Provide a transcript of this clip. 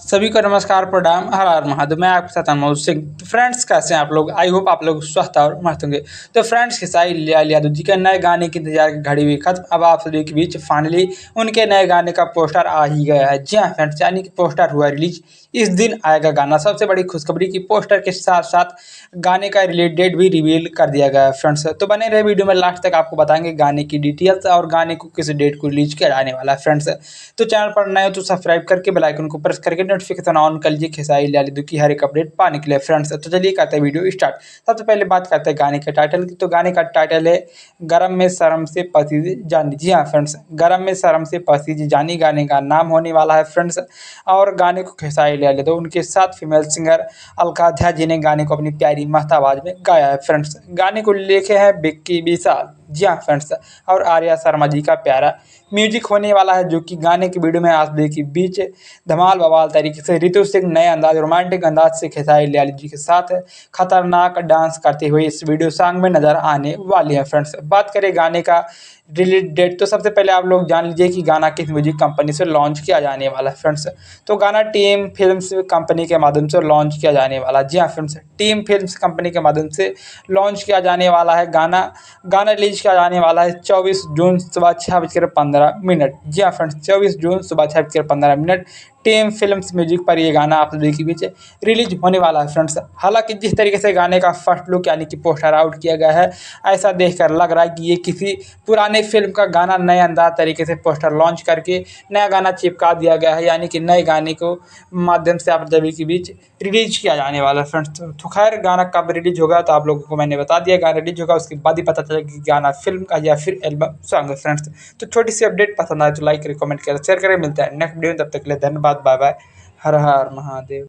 सभी को नमस्कार, प्रणाम, हर हर महादेव। मैं आपके साथ अनमोल सिंह। तो फ्रेंड्स, कैसे हैं आप लोग? आई होप आप लोग स्वस्थ और मस्त होंगे। तो फ्रेंड्स, खेसारी लाल यादव जी के नए गाने की इंतजार की घड़ी हुई खत्म। अब आप सभी के बीच फाइनली उनके नए गाने का पोस्टर आ ही गया है। जी हाँ फ्रेंड्स, यानी कि पोस्टर हुआ रिलीज। इस दिन आएगा गाना। सबसे बड़ी खुशखबरी की पोस्टर के साथ साथ गाने का रिलीज डेट भी रिवील कर दिया गया है फ्रेंड्स। तो बने रहे वीडियो में, लास्ट तक आपको बताएंगे गाने की डिटेल्स और गाने को किस डेट को रिलीज किया जाने वाला है फ्रेंड्स। तो चैनल पर नए हो तो सब्सक्राइब करके बेल आइकन को प्रेस करके नोटिफिकेशन ऑन कर लीजिए खेसारी लाल यादव की हर एक अपडेट पाने के लिए फ्रेंड्स। तो चलिए करते हैं वीडियो स्टार्ट। सबसे पहले बात करते हैं गाने के टाइटल की। तो गाने का टाइटल है गरम में शर्म से पसीजी जानी। जी हाँ फ्रेंड्स, गरम में शर्म से पसीजी जानी गाने का नाम होने वाला है फ्रेंड्स। और गाने को खेसारी लाल यादव उनके साथ फीमेल सिंगर अलका झा जी ने गाने को अपनी प्यारी मस्त आवाज में गाया है फ्रेंड्स। गाने को लिखे हैं विक्की विशाल। जी हाँ फ्रेंड्स, और आर्या शर्मा जी का प्यारा म्यूजिक होने वाला है, जो कि गाने की वीडियो में आप के बीच धमाल बवाल तरीके से ऋतु सिंह नए अंदाज रोमांटिक अंदाज से खेसारी लाल जी के साथ खतरनाक डांस करते हुए इस वीडियो सॉन्ग में नजर आने वाली है फ्रेंड्स। बात करें गाने का रिलीज डेट, तो सबसे पहले आप लोग जान लीजिए कि गाना किस म्यूजिक कंपनी से लॉन्च किया जाने वाला है फ्रेंड्स। तो गाना टीम फिल्म्स कंपनी के माध्यम से लॉन्च किया जाने वाला है। जी हाँ फ्रेंड्स, टीम फिल्म्स कंपनी के माध्यम से लॉन्च किया जाने वाला है गाना। गाना रिलीज किया जाने वाला है 24 जून सुबह 6:15। जी हाँ फ्रेंड्स, 24 जून सुबह 6:15 टीम फिल्म्स म्यूजिक पर ये गाना आप सभी के बीच रिलीज होने वाला है फ्रेंड्स। हालांकि जिस तरीके से गाने का फर्स्ट लुक यानी कि पोस्टर आउट किया गया है, ऐसा देखकर लग रहा है कि ये किसी पुराने फिल्म का गाना नए अंदाज तरीके से पोस्टर लॉन्च करके नया गाना चिपका दिया गया है, यानी कि नए गाने को माध्यम से आप सभी के बीच रिलीज किया जाने वाला है फ्रेंड्स। तो खैर, गाना कब रिलीज होगा तो आप लोगों को मैंने बता दिया। गाना रिलीज होगा उसके बाद ही पता चलेगा कि गाना फिल्म का या फिर एल्बम सॉन्ग है फ्रेंड्स। तो छोटी सी अपडेट पसंद आए तो लाइक करें, कमेंट करें, शेयर करें। मिलता है नेक्स्ट वीडियो में, तब तक के लिए धन्यवाद, बाय बाय, हर हर महादेव।